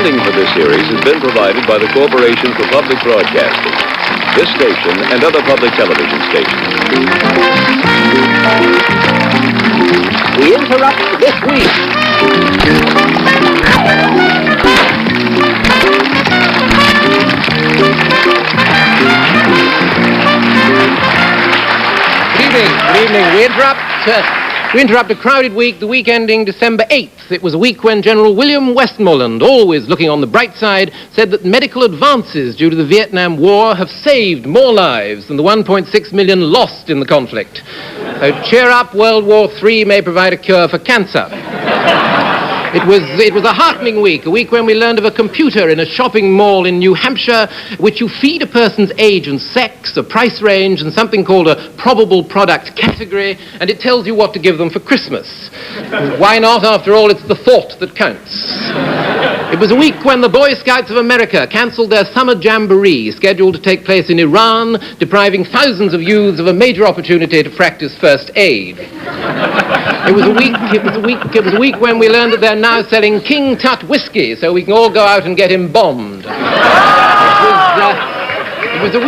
Funding for this series has been provided by the Corporation for Public Broadcasting, this station, and other public television stations. We interrupt this week. Good evening. We interrupt a crowded week, the week ending December 8th. It was a week when General William Westmoreland, always looking on the bright side, said that medical advances due to the Vietnam War have saved more lives than the 1.6 million lost in the conflict. So cheer up, World War III may provide a cure for cancer. It was a heartening week, a week when we learned of a computer in a shopping mall in New Hampshire, which you feed a person's age and sex, a price range, and something called a probable product category, and it tells you what to give them for Christmas. Why not? After all, it's the thought that counts. It was a week when the Boy Scouts of America cancelled their summer jamboree, scheduled to take place in Iran, depriving thousands of youths of a major opportunity to practice first aid. It was a week when we learned that they're now selling King Tut whiskey, so we can all go out and get embalmed. It was a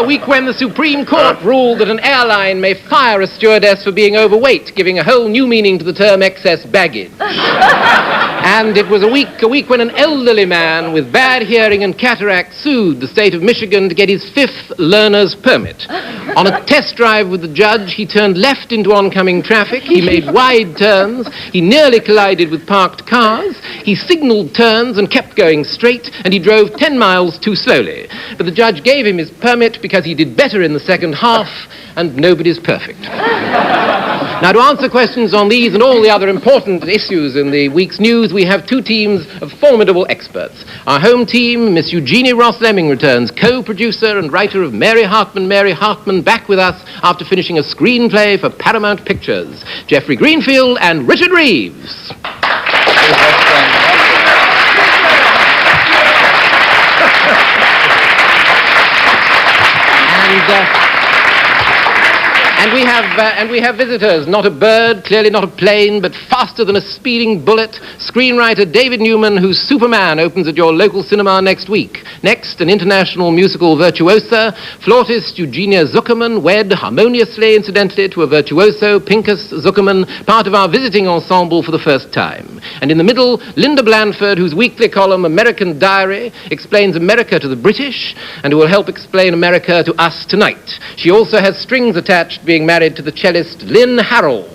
week when the Supreme Court ruled that an airline may fire a stewardess for being overweight, giving a whole new meaning to the term excess baggage. And it was a week when an elderly man with bad hearing and cataract sued the state of Michigan to get his 5th learner's permit. On a test drive with the judge, he turned left into oncoming traffic, he made wide turns, he nearly collided with parked cars, he signaled turns and kept going straight, and he drove 10 miles too slowly. But the judge gave him his permit because he did better in the second half, and nobody's perfect. Now, to answer questions on these and all the other important issues in the week's news, we have two teams of formidable experts. Our home team, Miss Eugenie Ross-Lemming, returns, co-producer and writer of Mary Hartman, back with us after finishing a screenplay for Paramount Pictures. Jeffrey Greenfield and Richard Reeves. And we have visitors, not a bird, clearly not a plane, but faster than a speeding bullet, screenwriter David Newman, whose Superman opens at your local cinema next week. Next, an international musical virtuosa, flautist Eugenia Zuckerman, wed harmoniously, incidentally, to a virtuoso, Pincus Zuckerman, part of our visiting ensemble for the first time. And in the middle, Linda Blandford, whose weekly column, American Diary, explains America to the British, and who will help explain America to us tonight. She also has strings attached, being married to the cellist Lynn Harrell.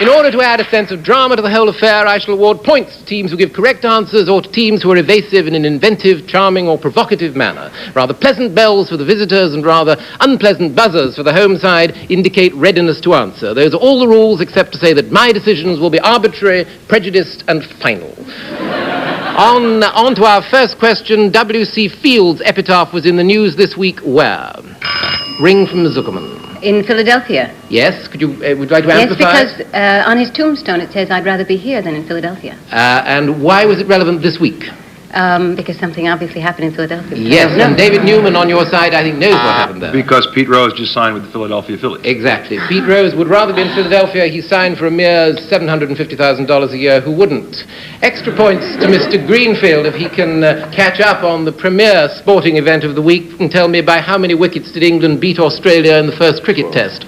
In order to add a sense of drama to the whole affair, I shall award points to teams who give correct answers or to teams who are evasive in an inventive, charming, or provocative manner. Rather pleasant bells for the visitors and rather unpleasant buzzers for the home side indicate readiness to answer. Those are all the rules except to say that my decisions will be arbitrary, prejudiced, and final. On to our first question. W.C. Field's epitaph was in the news this week where? Ring from Zuckerman. In Philadelphia. Yes, would you like to amplify? Yes, because on his tombstone it says, "I'd rather be here than in Philadelphia." And why was it relevant this week? Because something obviously happened in Philadelphia. Yes, and David Newman on your side, I think, knows what happened there. Because Pete Rose just signed with the Philadelphia Phillies. Exactly. Pete Rose would rather be in Philadelphia. He signed for a mere $750,000 a year. Who wouldn't? Extra points to Mr. Greenfield if he can catch up on the premier sporting event of the week and tell me by how many wickets did England beat Australia in the first cricket test.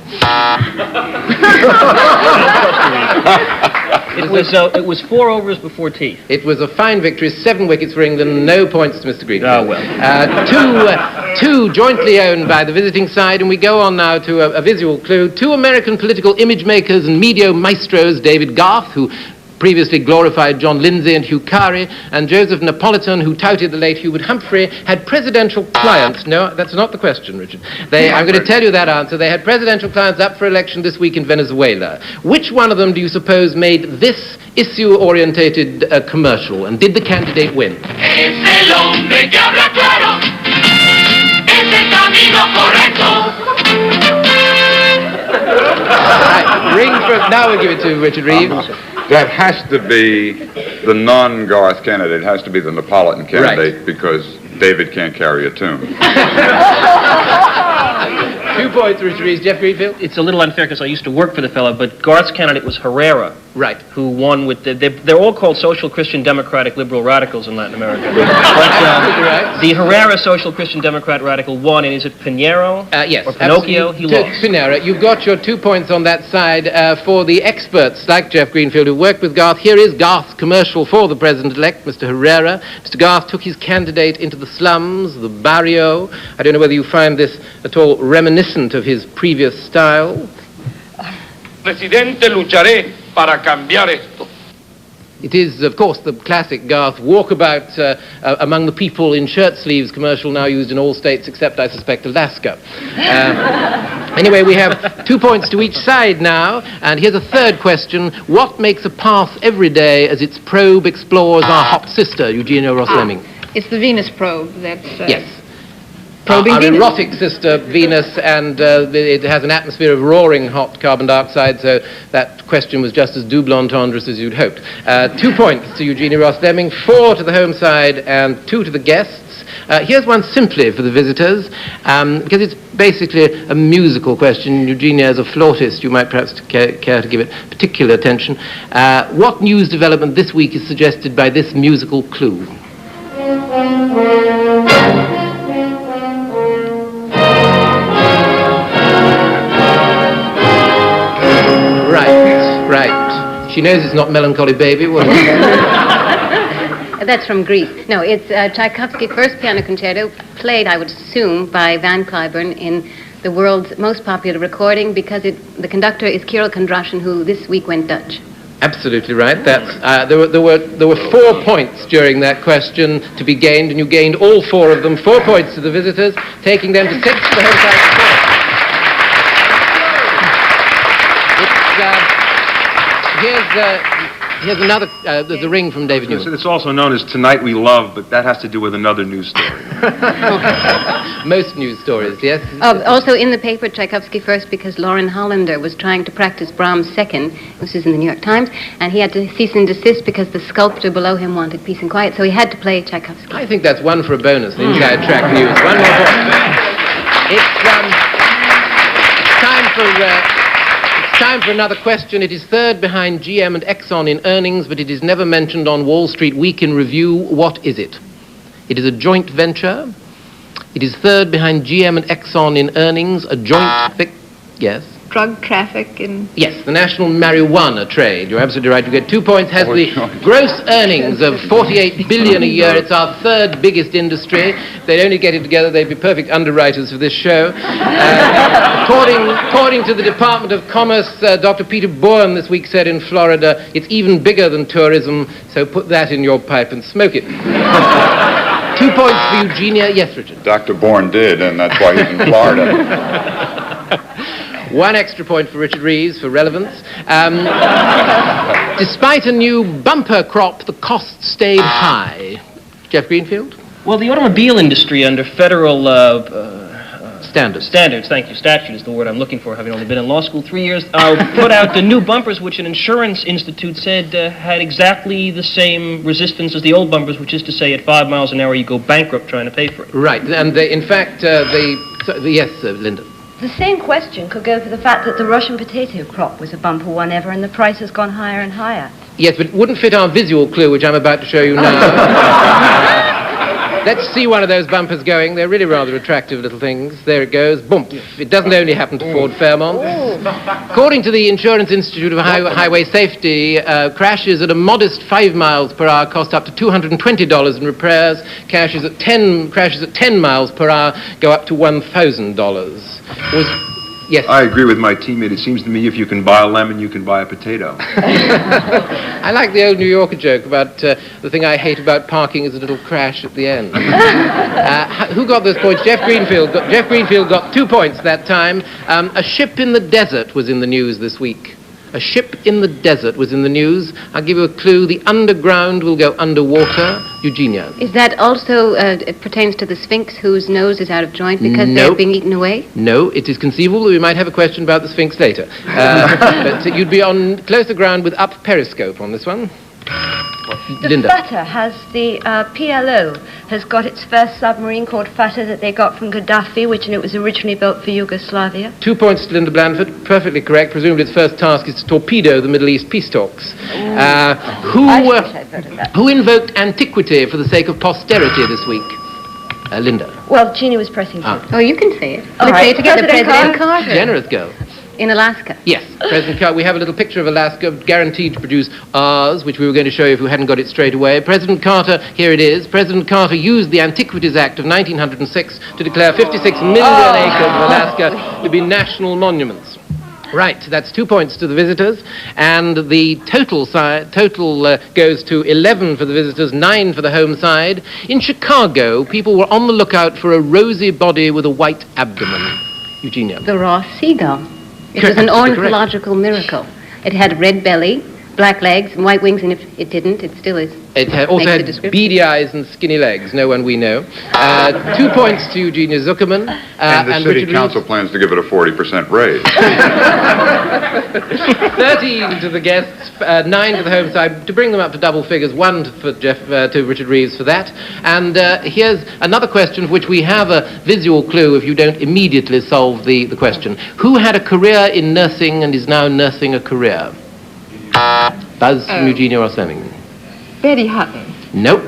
It was 4 overs before tea. It was a fine victory, 7 wickets for England, no points to Mr. Greenfield. Oh, well. Two jointly owned by the visiting side, and we go on now to a visual clue. 2 American political image makers and media maestros, David Garth, who previously glorified John Lindsay and Hugh Carey, and Joseph Napolitan, who touted the late Hubert Humphrey, had presidential clients. No, that's not the question, Richard. I'm going to tell you that answer. They had presidential clients up for election this week in Venezuela. Which one of them do you suppose made this issue-orientated commercial, and did the candidate win? Es el hombre que habla claro, es el camino correcto. Right, ring for... Now we'll give it to Richard Reeves. That has to be the non-Garth candidate. It has to be the Napolitan candidate, right, because David can't carry a tune. 2 points, Richard Reeves. Jeff Greenfield? It's a little unfair because I used to work for the fellow, but Garth's candidate was Herrera, Right. who won with they're all called social Christian democratic liberal radicals in Latin America. But Right. the Herrera social Christian democrat radical won, and is it Pinheiro? Yes. Or Pinocchio? He absolutely. lost. Pinera, you've got your 2 points on that side. For the experts like Jeff Greenfield who worked with Garth, here is Garth's commercial for the president-elect, Mr. Herrera. Mr. Garth took his candidate into the slums, the barrio. I don't know whether you find this at all reminiscent of his previous style. Presidente, lucharé para cambiar esto. It is, of course, the classic Garth walkabout among the people in shirt sleeves commercial, now used in all states except, I suspect, Alaska. Anyway, we have 2 points to each side now, and here's a third question. What makes a path every day as its probe explores our hot sister, Eugenia Ross Lemming? It's the Venus probe that's... Yes. Probing Our Venus. erotic sister, Venus, and it has an atmosphere of roaring hot carbon dioxide, so that question was just as double entendres as you'd hoped. 2 points to Eugenia Ross Lemming, 4 to the home side, and 2 to the guests. Here's one simply for the visitors, because it's basically a musical question. Eugenia, as a flautist, you might perhaps care to give it particular attention. What news development this week is suggested by this musical clue? Right. She knows it's not Melancholy Baby. What is it? That's from Greece. No, it's Tchaikovsky's first piano concerto, played, I would assume, by Van Cliburn in the world's most popular recording, because the conductor is Kirill Kondrashin, who this week went Dutch. Absolutely right. That's there were 4 points during that question to be gained, and you gained all 4 of them. 4 points to the visitors, taking them to 6 for the home side. Here's another, there's a ring from David Newman. It's also known as Tonight We Love, but that has to do with another news story. Most news stories, yes. Also in the paper, Tchaikovsky first, because Lauren Hollander was trying to practice Brahms second. This is in the New York Times, and he had to cease and desist because the sculptor below him wanted peace and quiet, so he had to play Tchaikovsky. I think that's one for a bonus, the inside track news. One more point. It's time for another question. It is third behind GM and Exxon in earnings, but it is never mentioned on Wall Street Week in Review. What is it? It is a joint venture. It is third behind GM and Exxon in earnings, a joint... Yes? Drug traffic in... Yes, the national marijuana trade. You're absolutely right. You get 2 points. Has the gross earnings of $48 billion a year. It's our third biggest industry. If they'd only get it together, they'd be perfect underwriters for this show. According to the Department of Commerce, Dr. Peter Bourne this week said in Florida, it's even bigger than tourism, so put that in your pipe and smoke it. 2 points for Eugenia. Yes, Richard. Dr. Bourne did, and that's why he's in Florida. 1 extra point for Richard Reeves for relevance. Despite a new bumper crop, the costs stayed high. Jeff Greenfield? Well, the automobile industry under federal Standards. thank you, statute is the word I'm looking for, having only been in law school 3 years, put out the new bumpers, which an insurance institute said had exactly the same resistance as the old bumpers, which is to say at 5 miles an hour you go bankrupt trying to pay for it. Right, and they, in fact, yes, Linda. The same question could go for the fact that the Russian potato crop was a bumper one ever and the price has gone higher and higher. Yes, but it wouldn't fit our visual clue, which I'm about to show you now. Let's see one of those bumpers going. They're really rather attractive little things. There it goes. Boom. It doesn't only happen to Ford Fairmont. According to the Insurance Institute of Highway Safety, crashes at a modest 5 miles per hour cost up to $220 in repairs. Crashes at 10 miles per hour go up to $1,000. Yes. I agree with my teammate. It seems to me if you can buy a lemon, you can buy a potato. I like the old New Yorker joke about the thing I hate about parking is a little crash at the end. Who got those points? Jeff Greenfield got 2 points that time. A ship in the desert was in the news this week. A ship in the desert was in the news. I'll give you a clue. The underground will go underwater. Eugenia. Is that also, it pertains to the Sphinx, whose nose is out of joint because Nope. they're being eaten away? No, it is conceivable we might have a question about the Sphinx later. But you'd be on closer ground with up periscope on this one. The Linda. Fatah has the PLO has got its first submarine called Fatah that they got from Gaddafi, which it was originally built for Yugoslavia. 2 points to Linda Blandford. Perfectly correct. Presumably its first task is to torpedo the Middle East peace talks. Who invoked antiquity for the sake of posterity this week? Linda. Well, Jeannie was pressing too. Oh, you can say it. All Let's right. say it together. President Carter. Generous girl. In Alaska. Yes, President Carter. We have a little picture of Alaska guaranteed to produce ours, which we were going to show you if you hadn't got it straight away. President Carter, here it is. President Carter used the Antiquities Act of 1906 to declare 56 million acres of Alaska to be national monuments. Right, that's 2 points to the visitors, and the total goes to 11 for the visitors, 9 for the home side. In Chicago, people were on the lookout for a rosy body with a white abdomen. Eugenia. The Ross seagull. It was an ornithological miracle. It had a red belly, black legs, and white wings, and if it didn't, it still is. It also had beady eyes and skinny legs, no one we know. 2 points to Eugenia Zuckerman. And the city Richard council plans to give it a 40% raise. 13 to the guests, 9 to the home side, to bring them up to double figures, 1 to Richard Reeves for that. And here's another question for which we have a visual clue if you don't immediately solve the question. Who had a career in nursing and is now nursing a career? Buzz from Eugenia or Fleming? Betty Hutton. Nope.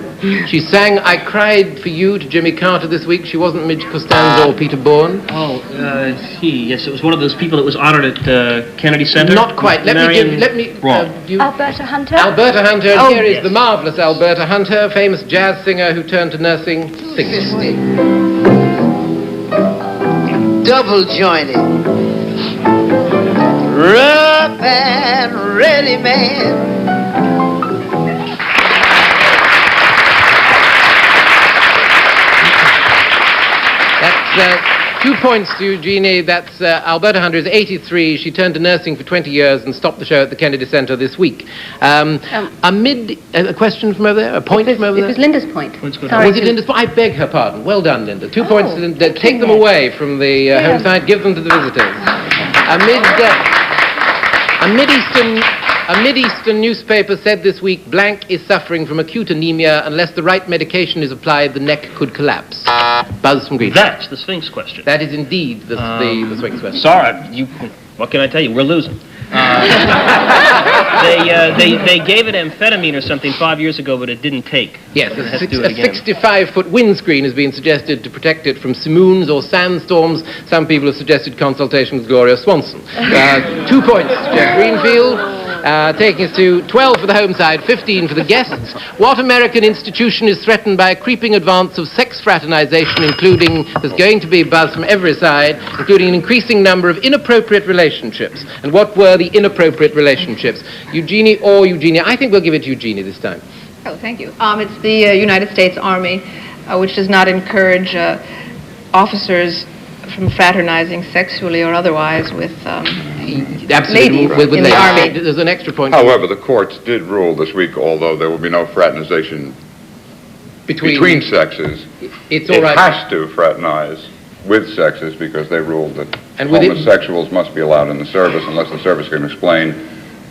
She sang I Cried for You to Jimmy Carter this week. She wasn't Midge Costanza or Peter Bourne. Yes, it was one of those people that was honored at Kennedy Center. Not quite. Let me Alberta Hunter? Alberta Hunter, and here is the marvelous Alberta Hunter, famous jazz singer who turned to nursing. Sing. Double jointed, rough and ready man. That's 2 points to Eugenie. That's Alberta Hunter is 83. She turned to nursing for 20 years and stopped the show at the Kennedy Center this week. A question from over there? A point from over there? It was Linda's point. Sorry, was it Linda's point? I beg her pardon. Well done, Linda. 2 points to Linda. Take them away from the home side. Give them to the visitors. A Mid-Eastern newspaper said this week, blank is suffering from acute anemia. Unless the right medication is applied, the neck could collapse. Buzz from Green. That's the Sphinx question. That is indeed the Sphinx question. Sorry, what can I tell you? We're losing. They gave it amphetamine or something 5 years ago, but it didn't take. Yes, a 65-foot windscreen has been suggested to protect it from simoons or sandstorms. Some people have suggested consultation with Gloria Swanson. 2 points, Jeff Greenfield. Taking us to 12 for the home side, 15 for the guests. What American institution is threatened by a creeping advance of sex fraternization, including, there's going to be buzz from every side, including an increasing number of inappropriate relationships? And what were the inappropriate relationships? Eugenie or Eugenia? I think we'll give it to Eugenie this time. Oh, thank you. It's the United States Army, which does not encourage officers from fraternizing sexually or otherwise with Absolutely, ladies in the Army. There's an extra point. However, the courts did rule this week, although there will be no fraternization between sexes, it's all right. It has to fraternize with sexes because they ruled that homosexuals must be allowed in the service unless the service can explain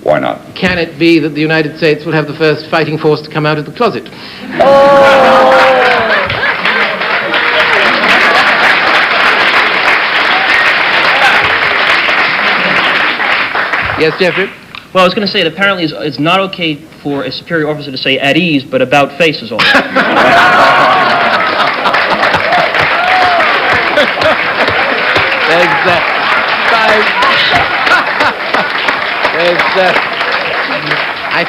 why not. Can it be that the United States will have the first fighting force to come out of the closet? Yes, Jeffrey? Well, I was going to say that apparently it's not okay for a superior officer to say at ease, but about face is all right. I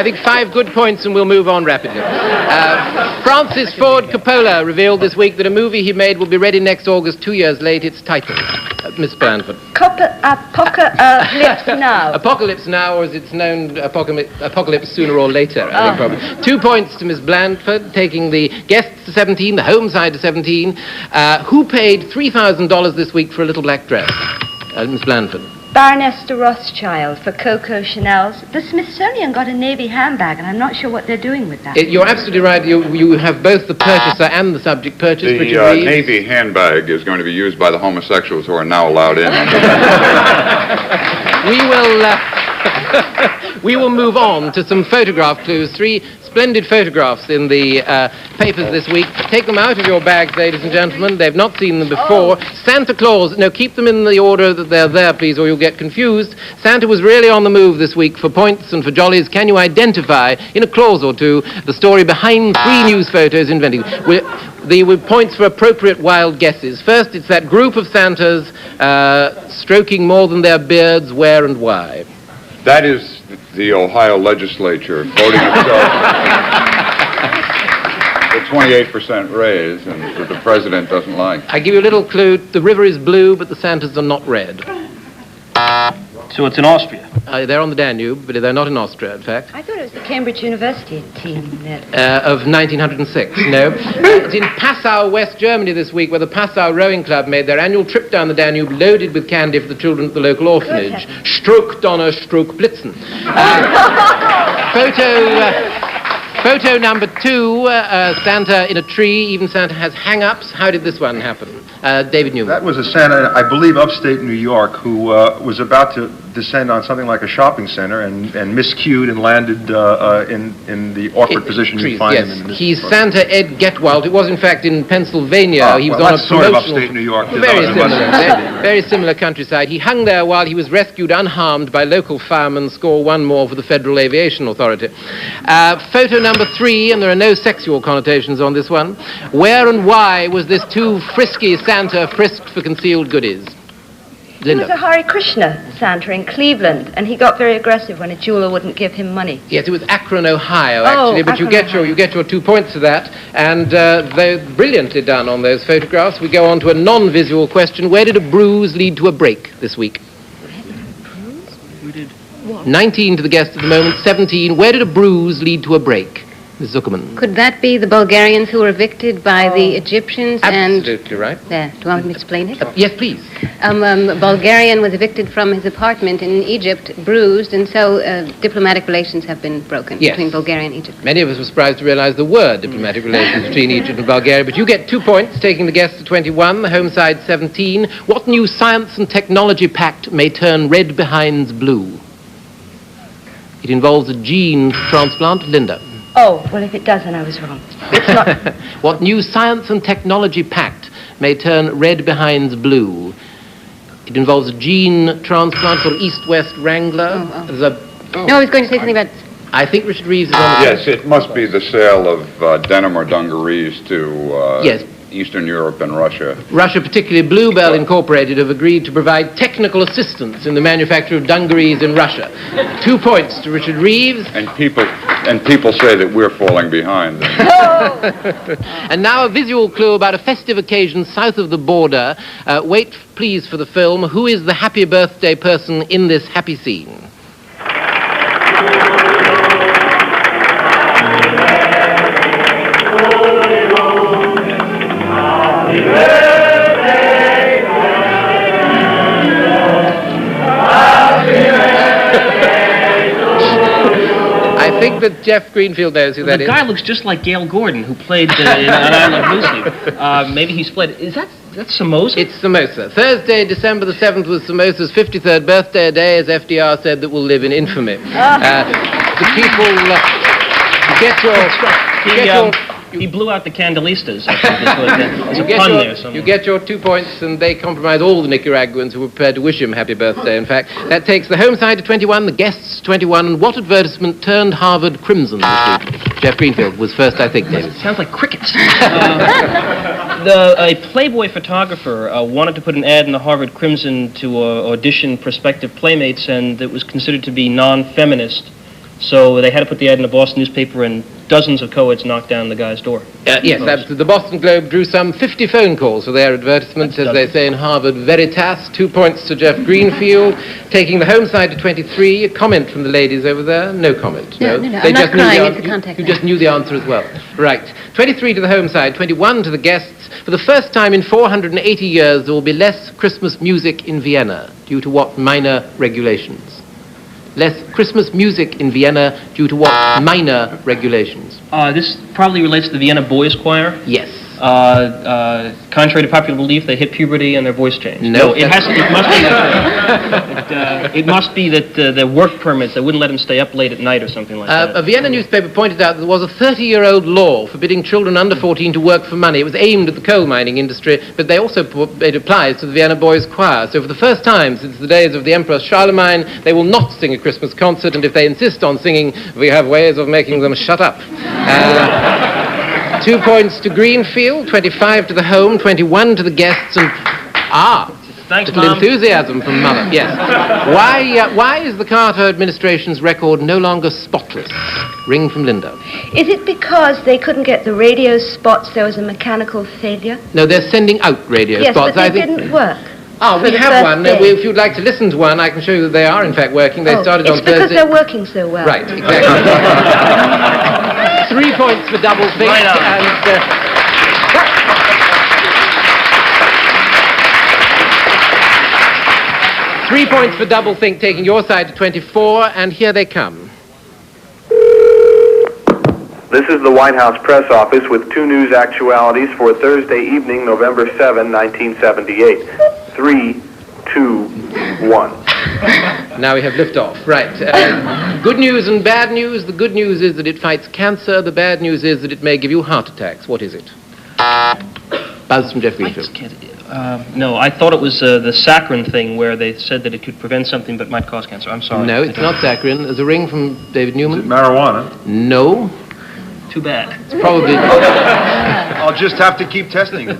think 5 good points and we'll move on rapidly. Francis Ford Coppola revealed this week that a movie he made will be ready next August, 2 years late. Its title, Miss Blandford. Apocalypse Now. Apocalypse Now, or as it's known, Apocalypse Sooner or Later, I think probably. 2 points to Miss Blandford, taking the guests to 17, the home side to 17. Who paid $3,000 this week for a little black dress? Miss Blandford. Baroness de Rothschild for Coco Chanel's. The Smithsonian got a Navy handbag, and I'm not sure what they're doing with that. You're absolutely right. You have both the purchaser and the subject purchased. The Navy handbag is going to be used by the homosexuals who are now allowed in. We will move on to some photograph clues. 3 splendid photographs in the papers this week. Take them out of your bags, ladies and gentlemen. They've not seen them before. Santa Claus, no, keep them in the order that they're there, please, or you'll get confused. Santa was really on the move this week for points and for jollies. Can you identify, in a clause or two, the story behind 3 news photos invented? The points for appropriate wild guesses. First, it's that group of Santas stroking more than their beards, where and why. That is the Ohio legislature voting itself the 28% raise, and that the president doesn't like. I give you a little clue. The river is blue, but the Santas are not red. So it's in Austria. They're on the Danube, but they're not in Austria, in fact. I thought it was the Cambridge University team that... Of 1906, no. It's in Passau, West Germany this week, where the Passau Rowing Club made their annual trip down the Danube loaded with candy for the children at the local orphanage. Struck Donner, Struck Blitzen. Photo number 2, Santa in a tree. Even Santa has hang-ups. How did this one happen? David Newman. That was a Santa, I believe, upstate New York, who was about to descend on something like a shopping center and miscued and landed in the awkward position you find him in. He's Santa Ed Getwald. It was, in fact, in Pennsylvania. He was on a sort of upstate New York. Very similar countryside. He hung there while he was rescued unharmed by local firemen. Score 1 more for the Federal Aviation Authority. Photo number 3, and there are no sexual connotations on this one. Where and why was this too frisky Santa frisked for concealed goodies? Linda. He was a Hare Krishna Santa in Cleveland, and he got very aggressive when a jeweler wouldn't give him money. Yes, it was Akron, Ohio, actually, but you get your 2 points for that, and they're brilliantly done on those photographs. We go on to a non-visual question. Where did a bruise lead to a break this week? We did what? 19 to the guest at the moment, 17. Where did a bruise lead to a break? Ms. Zuckerman. Could that be the Bulgarians who were evicted by the Egyptians? Absolutely right. There. Do you want me to explain it? Yes, please. A Bulgarian was evicted from his apartment in Egypt, bruised, and so diplomatic relations have been broken between Bulgaria and Egypt. Many of us were surprised to realize there were diplomatic relations between Egypt and Bulgaria, but you get 2 points, taking the guest to 21, the home side 17. What new science and technology pact may turn red behinds blue? It involves a gene transplant. Linda. Oh, well, if it doesn't, I was wrong. It's not... What new science and technology pact may turn red behinds blue? It involves a gene transplant, sort of east-west wrangler. No, I was going to say something about... I think Richard Reeves is on the... Yes, it must be the sale of denim or dungarees to Eastern Europe and Russia. Russia, particularly Bluebell Incorporated, have agreed to provide technical assistance in the manufacture of dungarees in Russia. 2 points to Richard Reeves. And people say that we're falling behind. And now a visual clue about a festive occasion south of the border. Wait, please, for the film. Who is the happy birthday person in this happy scene? I think that Jeff Greenfield knows who that is. The guy looks just like Gail Gordon, who played in I Love Lucy. Maybe he's played... Is that Somoza? It's Somoza. Thursday, December the 7th was Somoza's 53rd birthday, a day, as FDR said, that will live in infamy. The people... He blew out the Candelistas. I think there's a pun there somewhere. You get your 2 points, and they compromise all the Nicaraguans who were prepared to wish him happy birthday, in fact. That takes the home side to 21, the guests 21, and what advertisement turned Harvard crimson this week? Jeff Greenfield was first, I think, David. Sounds like crickets. A Playboy photographer wanted to put an ad in the Harvard Crimson to audition prospective playmates, and it was considered to be non-feminist. So they had to put the ad in a Boston newspaper, and dozens of co-eds knocked down the guy's door. Yes, absolutely. The Boston Globe drew some 50 phone calls for their advertisements, as they say in Harvard Veritas. 2 points to Jeff Greenfield. Taking the home side to 23. A comment from the ladies over there? No comment. No. They I'm not crying. It's the contact. You just knew the answer as well. Right. 23 to the home side, 21 to the guests. For the first time in 480 years, there will be less Christmas music in Vienna. Due to what minor regulations? Less Christmas music in Vienna due to what minor regulations? This probably relates to the Vienna Boys Choir. Yes. Contrary to popular belief, they hit puberty and their voice changed. No, it must be that the work permits, they wouldn't let them stay up late at night or something like that. A Vienna newspaper pointed out that there was a 30-year-old law forbidding children under 14 to work for money. It was aimed at the coal mining industry, but it applies to the Vienna Boys Choir. So for the first time since the days of the Emperor Charlemagne, they will not sing a Christmas concert, and if they insist on singing, we have ways of making them shut up. 2 points to Greenfield, 25 to the home, 21 to the guests, and Thanks, little Mom. enthusiasm from Mother. Yes. Why is the Carter administration's record no longer spotless? Ring from Linda. Is it because they couldn't get the radio spots, there was a mechanical failure? No, they're sending out radio spots. Yes, but they didn't work. Oh, we have one. If you'd like to listen to one, I can show you that they are, in fact, working. They started on Thursday. It's because they're working so well. Right, exactly. 3 points for double think. Right on. And, 3 points for double think, taking your side to 24, and here they come. This is the White House press office with 2 news actualities for Thursday evening, November 7, 1978. 3, 2, 1. Now we have liftoff. Right. Good news and bad news. The good news is that it fights cancer. The bad news is that it may give you heart attacks. What is it? Buzz from Jeff Greenfield. No, I thought it was the saccharin thing where they said that it could prevent something but might cause cancer. I'm sorry. No, it's not saccharin. There's a ring from David Newman. Is it marijuana? No. Too bad. It's probably... I'll just have to keep testing it.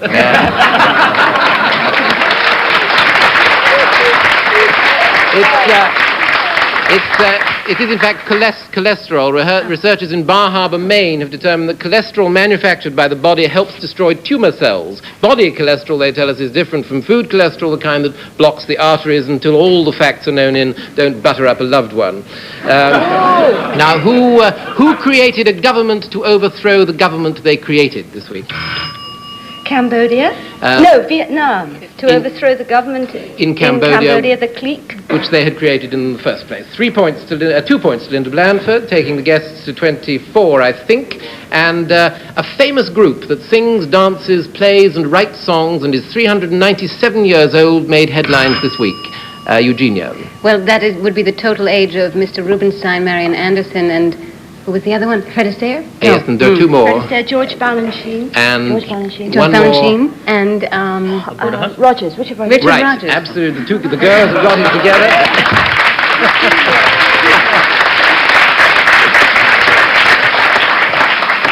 It is in fact cholesterol. Researchers in Bar Harbor, Maine have determined that cholesterol manufactured by the body helps destroy tumor cells. Body cholesterol, they tell us, is different from food cholesterol, the kind that blocks the arteries until all the facts are known in don't butter up a loved one. Now, who created a government to overthrow the government they created this week? Cambodia? No, Vietnam. To overthrow the government in Cambodia, the clique. Which they had created in the first place. 2 points to Linda Blandford, taking the guests to 24, I think. And a famous group that sings, dances, plays, and writes songs and is 397 years old made headlines this week. Eugenia. Well, that would be the total age of Mr. Rubinstein, Marian Anderson, and who was the other one? Fred Astaire? Yes, and there are 2 more. Fred Astaire, George Balanchine. And George Balanchine. one more. And Rogers. Richard Rogers. Richard Rogers. Absolutely. The girls have gotten together.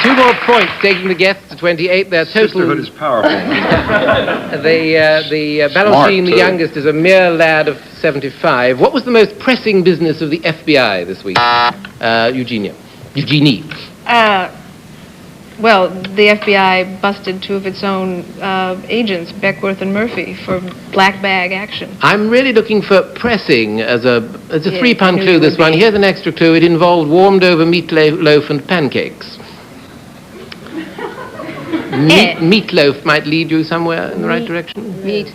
2 more points, taking the guests to 28. Their total... Sisterhood is powerful. the Balanchine, the youngest, is a mere lad of 75. What was the most pressing business of the FBI this week? Eugenie. Well, the FBI busted 2 of its own agents, Beckworth and Murphy, for black bag action. I'm really looking for pressing as a 3-pun clue, this one. Here's an extra clue. It involved warmed over meatloaf and pancakes. Meatloaf might lead you somewhere in the right direction. Meat.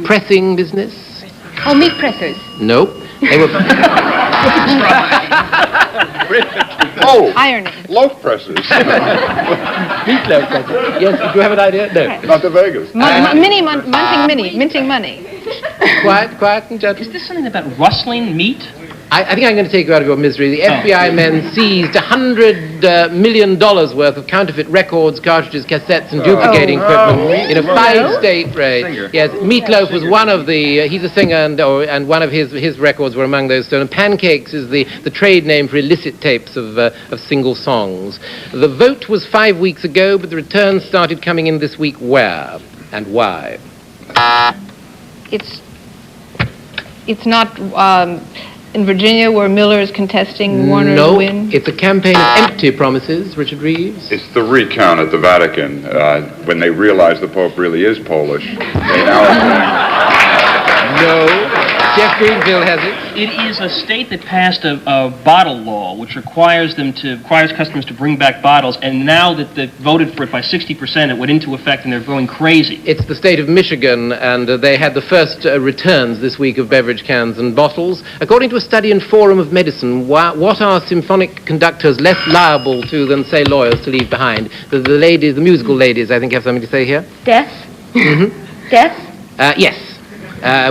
Pressing business? Oh, meat pressers. Nope. They were... Ironing. Loaf presses. Meatloaf presses. Yes, do you have an idea? No. Not to Vegas. Minting money. Quiet and gentle. Is this something about rustling meat? I think I'm going to take you out of your misery. The FBI men seized $100 million worth of counterfeit records, cartridges, cassettes, and duplicating equipment in a 5-state raid. Singer. Yes, Meatloaf was one of the... he's a singer, and one of his records were among those stolen. Pancakes is the trade name for illicit tapes of single songs. The vote was 5 weeks ago, but the returns started coming in this week. Where and why? It's not... in Virginia, where Miller is contesting Warner's win? No, it's a campaign of empty promises, Richard Reeves. It's the recount at the Vatican. When they realize the Pope really is Polish, they now... No, Jeff Greenfield has it. It is a state that passed a bottle law, which requires customers to bring back bottles, and now that they voted for it by 60%, it went into effect, and they're going crazy. It's the state of Michigan, and they had the first returns this week of beverage cans and bottles. According to a study in Forum of Medicine, what are symphonic conductors less liable to than, say, lawyers to leave behind? The ladies, the musical ladies, I think, have something to say here. Death? Mm-hmm. Death? Yes.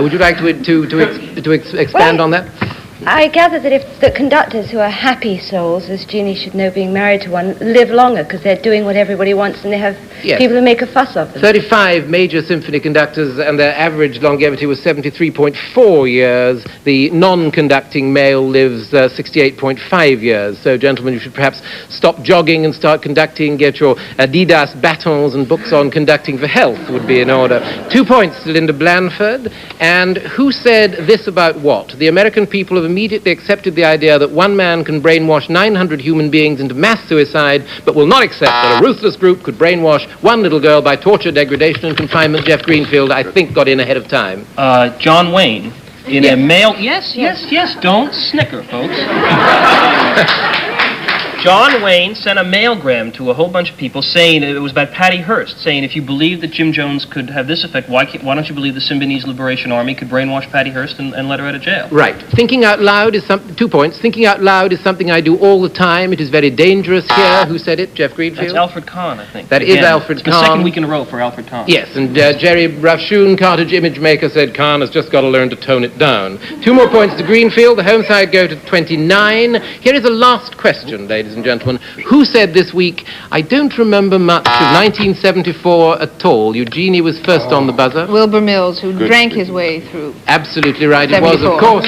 Would you like to expand on that? I gather that if the conductors who are happy souls, as Jeannie should know being married to one, live longer because they're doing what everybody wants and they have people who make a fuss of them. 35 major symphony conductors and their average longevity was 73.4 years. The non-conducting male lives 68.5 years. So, gentlemen, you should perhaps stop jogging and start conducting, get your Adidas batons and books on conducting for health would be in order. 2 points to Linda Blanford. And who said this about what? The American people have immediately accepted the idea that one man can brainwash 900 human beings into mass suicide, but will not accept that a ruthless group could brainwash one little girl by torture, degradation, and confinement. Jeff Greenfield, I think, got in ahead of time. John Wayne, in a mail... Yes, don't snicker, folks. John Wayne sent a mailgram to a whole bunch of people saying, it was about Patty Hearst, saying if you believe that Jim Jones could have this effect, why don't you believe the Symbionese Liberation Army could brainwash Patty Hearst and let her out of jail? Right. Thinking out loud is 2 points. Thinking out loud is something I do all the time. It is very dangerous here. Who said it? Jeff Greenfield? That's Alfred Kahn, I think. That is Alfred Kahn. The second week in a row for Alfred Kahn. Yes, and Jerry Rafshoon, Carthage image maker, said Kahn has just got to learn to tone it down. 2 more points to Greenfield. The home side go to 29. Here is a last question, ladies and gentlemen. Who said this week, I don't remember much of 1974 at all? Eugenie was first on the buzzer. Wilbur Mills, who drank his way through. Absolutely right. 74. It was, of course.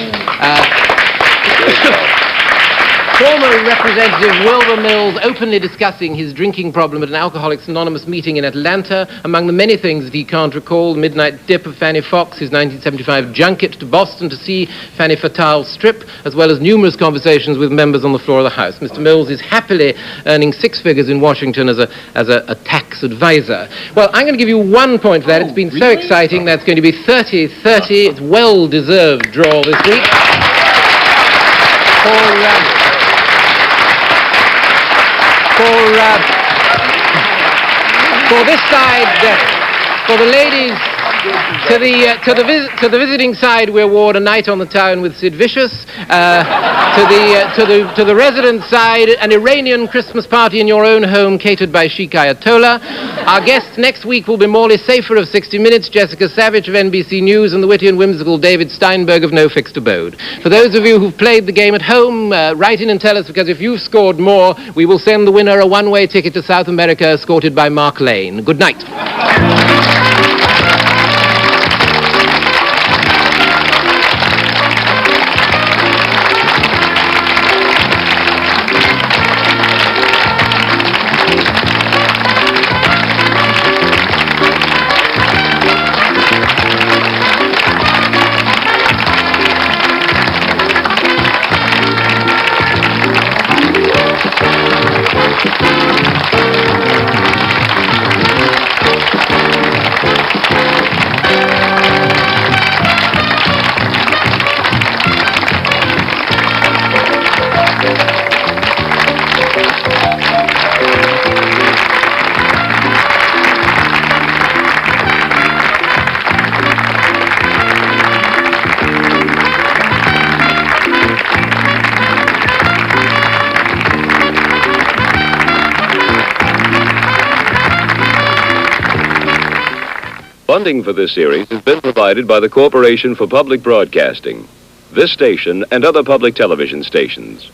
Former Representative Wilbur Mills openly discussing his drinking problem at an Alcoholics Anonymous meeting in Atlanta. Among the many things that he can't recall, the midnight dip of Fanny Fox, his 1975 junket to Boston to see Fanny Fatale strip, as well as numerous conversations with members on the floor of the House. Mr. Mills is happily earning 6 figures in Washington as a tax advisor. Well, I'm going to give you 1 point for that. It's been so exciting. That's going to be 30-30. It's well-deserved draw this week. For this side, for the ladies, to the visiting side, we award a night on the town with Sid Vicious. To the resident side, an Iranian Christmas party in your own home, catered by Sheikh Ayatollah. Our guests next week will be Morley Safer of 60 Minutes, Jessica Savage of NBC News, and the witty and whimsical David Steinberg of No Fixed Abode. For those of you who've played the game at home, write in and tell us, because if you've scored more, we will send the winner a one-way ticket to South America, escorted by Mark Lane. Good night. Funding for this series has been provided by the Corporation for Public Broadcasting, this station and other public television stations.